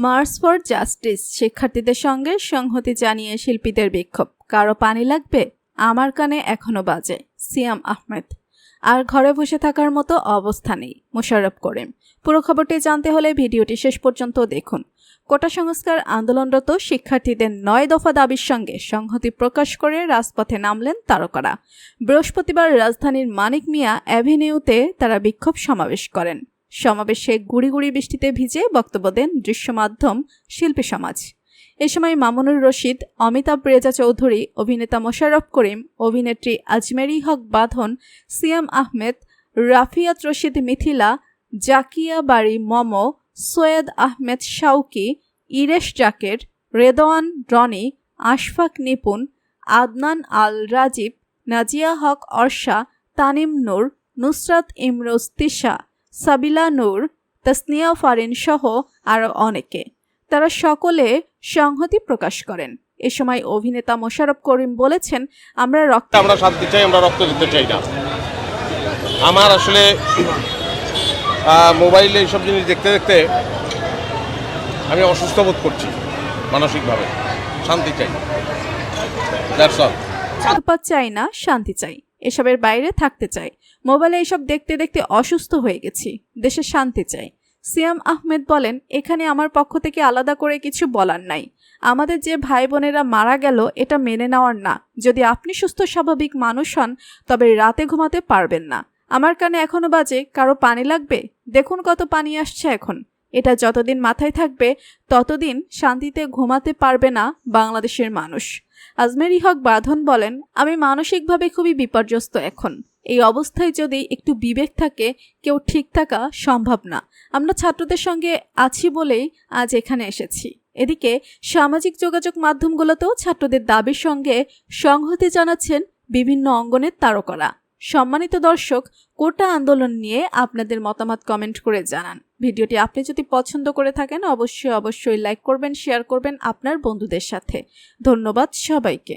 March for justice শিক্ষার্থীদের সঙ্গে সংহতি জানিয়ে শিল্পীদের বিক্ষোভ। কারো পানি লাগবে? আমার কানে এখনো বাজে। সিয়াম আহমেদ। আর ঘরে বসে থাকার মতো অবস্থা নেই। মোশাররফ করিম। পুরো খবরটি জানতে হলে ভিডিওটি শেষ পর্যন্ত দেখুন। কোটা সংস্কার আন্দোলনরত শিক্ষার্থীদের 9 দফা দাবির সঙ্গে সংহতি প্রকাশ করে রাজপথে নামলেন তারকারা। বৃহস্পতিবার রাজধানীর মানিক মিয়া অ্যাভিনিউতে তারা বিক্ষোভ সমাবেশ করেন। সমাবেশে গুড়ি গুড়ি বৃষ্টিতে ভিজে বক্তব্য দেন দৃশ্যমাধ্যম শিল্পী সমাজ। এ সময় মামুনুর রশিদ, অমিতাভ রেজা চৌধুরী, অভিনেতা মোশাররফ করিম, অভিনেত্রী আজমেরি হক বাঁধন, সিয়াম আহমেদ, রাফিয়াত রশিদ মিথিলা, জাকিয়া বাড়ি মম, সৈয়দ আহমেদ শাউকি, ইরেশ জাকের, রেদওয়ান রনি, আশফাক নিপুন, আদনান আল রাজীব, নাজিয়া হক অর্ষা, তানিম নূর, নুসরাত ইমরোজ তিশা, সাবিলা নূর, তাসনিয়া ফারিন সহ আরও অনেকে। তারা সকলে সংহতি প্রকাশ করেন। এ সময় অভিনেতা মোশাররফ করিম বলেছেন, আমরা শান্তি চাই, আমরা রক্ত দিতে চাই না। আমার আসলে মোবাইলে এইসব জিনিস দেখতে দেখতে আমি অসুস্থ বোধ করছি মানসিকভাবে। শান্তি চাই, চাই না, শান্তি চাই। এসবের বাইরে থাকতে চাই। মোবাইলে এসব দেখতে দেখতে অসুস্থ হয়ে গেছি। দেশে শান্তি চাই। সিয়াম আহমেদ বলেন, এখানে আমার পক্ষ থেকে আলাদা করে কিছু বলার নাই। আমাদের যে ভাই বোনেরা মারা গেল এটা মেনে নেওয়ার না। যদি আপনি সুস্থ স্বাভাবিক মানুষ হন তবে রাতে ঘুমাতে পারবেন না। আমার কানে এখনো বাজে, কারো পানি লাগবে? দেখুন কত পানি আসছে এখন। এটা যতদিন মাথায় থাকবে ততদিন শান্তিতে ঘুমাতে পারবে না বাংলাদেশের মানুষ। আজমেরি হক বাঁধন বলেন, আমি মানসিকভাবে খুবই বিপর্যস্ত এখন। এই অবস্থায় যদি একটু বিবেক থাকে কেউ ঠিক থাকা সম্ভব না। আমরা ছাত্রদের সঙ্গে আছি বলেই আজ এখানে এসেছি। এদিকে সামাজিক যোগাযোগ মাধ্যমগুলোতেও ছাত্রদের দাবির সঙ্গে সংহতি জানাচ্ছেন বিভিন্ন অঙ্গনের তারকারা। সম্মানিত দর্শক, কোটা আন্দোলন নিয়ে আপনাদের মতামত কমেন্ট করে জানান। ভিডিওটি আপনি যদি পছন্দ করে থাকেন অবশ্যই লাইক করবেন, শেয়ার করবেন আপনার বন্ধুদের সাথে। ধন্যবাদ সবাইকে।